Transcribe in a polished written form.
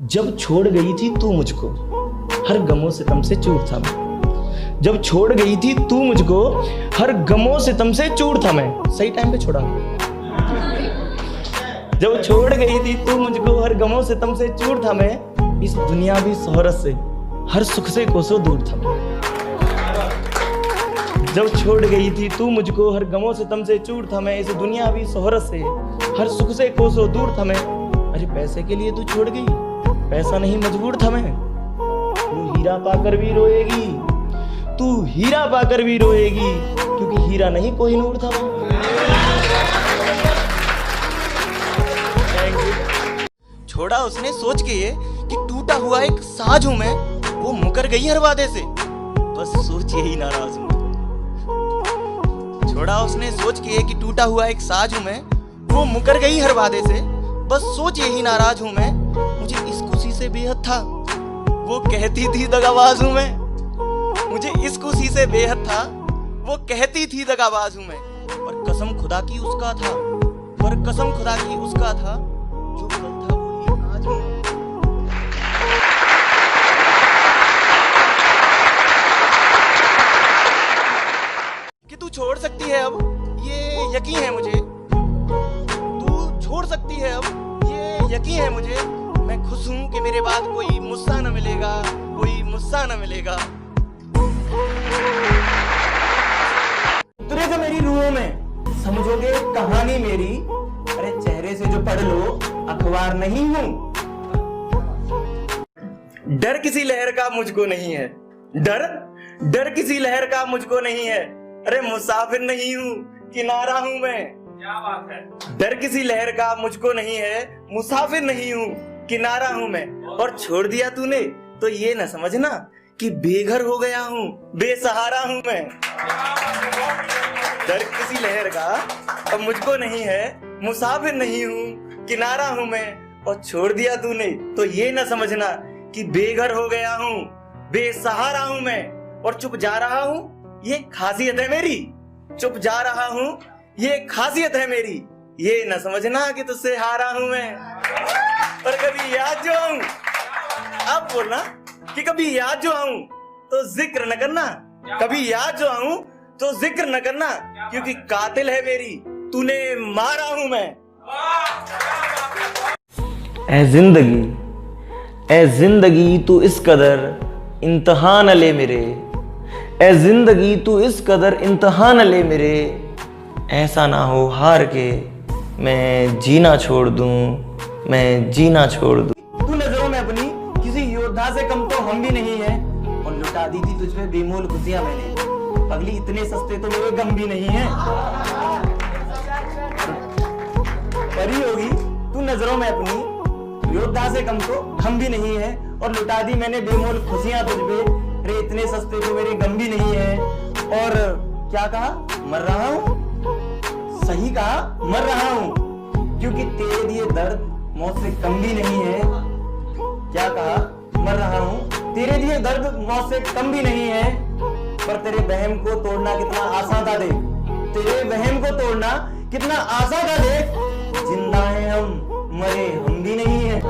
जब छोड़ गई थी तू मुझको, हर गमों सितम से चूर था मैं। जब छोड़ गई थी तू मुझको, हर गमों सितम से चूर था मैं। सही टाइम पे छोड़ा। जब छोड़ गई थी तू मुझको, हर गमों सितम से चूर था मैं। इस दुनियावी शोहरत से, हर सुख से कोसों दूर था मैं। जब छोड़ गई थी तू मुझको, हर गमों सितम से चूर था मैं। इस दुनियावी शोहरत से, हर सुख से कोसों दूर था मैं। अरे पैसे के लिए तू छोड़ गई, पैसा नहीं मजबूर था मैं। तू हीरा पाकर भी रोएगी, तू हीरा पाकर भी रोएगी, क्योंकि हीरा नहीं कोहिनूर था मैं। छोड़ा उसने सोच के ये कि टूटा हुआ एक साज हूं मैं, वो मुकर गई हर वादे से, बस सोच यही नाराज हूं। छोड़ा उसने सोच के ये कि टूटा हुआ एक साज हूं मैं, वो मुकर गई हर वादे से, बस सोच यही नाराज हूं मैं। मुझे इस खुशी से बेहद था, वो कहती थी दगाबाज हूं मैं। मुझे इस खुशी से बेहद था, वो कहती थी दगाबाज हूं मैं। पर कसम खुदा की उसका था, पर कसम खुदा की उसका था, जो कल था वही आज हूं। कि तू छोड़ सकती है अब, ये यकीन है मुझे। तू छोड़ सकती है अब, ये यकीन है मुझे। मैं खुश हूं कि मेरे बाद कोई मुस्सा न मिलेगा, कोई मुस्सा न मिलेगा। उतरेगा मेरी रूहों में, समझोगे कहानी मेरी। अरे चेहरे से जो पढ़ लो, अखबार नहीं हूं। डर किसी लहर का मुझको नहीं है, डर किसी लहर का मुझको नहीं है। अरे मुसाफिर नहीं हूं, किनारा हूं मैं। क्या बात है। डर किसी लहर का मुझको नहीं है, मुसाफिर नहीं हूं, किनारा हूं मैं। और छोड़ दिया तूने तो ये न समझना कि बेघर हो गया हूं, बेसहारा हूं मैं। डर किसी लहर का अब मुझको नहीं है, मुसाफिर नहीं हूं, किनारा हूं मैं। और छोड़ दिया तूने तो ये न समझना कि बेघर हो गया हूं, बेसहारा हूं मैं। और चुप जा रहा हूं, ये खासियत है मेरी। चुप जा रहा हूं, ये खासियत है मेरी। ये न समझना कि तुझसे हारा हूं मैं। पर कभी याद जो आऊं, अब बोलना कि कभी याद जो आऊं तो जिक्र न करना, कभी याद जो आऊं तो जिक्र न करना, क्योंकि कातिल है मेरी, तूने मारा हूं मैं। ए जिंदगी तू इस कदर इम्तिहान ले मेरे। ए जिंदगी तू इस कदर इम्तिहान ले मेरे। ऐसा ना हो हार के मैं जीना छोड़ दूं, मैं जीना छोड़ दूं। तू नजरों में अपनी किसी योद्धा से कम तो हम भी नहीं है। और लुटा दी थी तुझ पे बेमोल खुशियां मैंने, पगली इतने सस्ते तो मेरे गम भी नहीं है। परी होगी तू नजरों में अपनी, योद्धा से कम तो हम भी नहीं है। और लुटा दी मैंने बेमोल खुशियां तुझ पे, रे इतने सस्ते तो मेरे गम भी नहीं है। और क्या कहा, मर रहा हूं, सही कहा मर रहा हूं, क्योंकि तेरे दिए दर्द मौत से कम भी नहीं है। क्या कहा, मर रहा हूं, तेरे दिए दर्द मौत से कम भी नहीं है। पर तेरे वहम को तोड़ना कितना आसान था देख, तेरे वहम को तोड़ना कितना आसान था देख। जिंदा है हम, मरे हम भी नहीं है।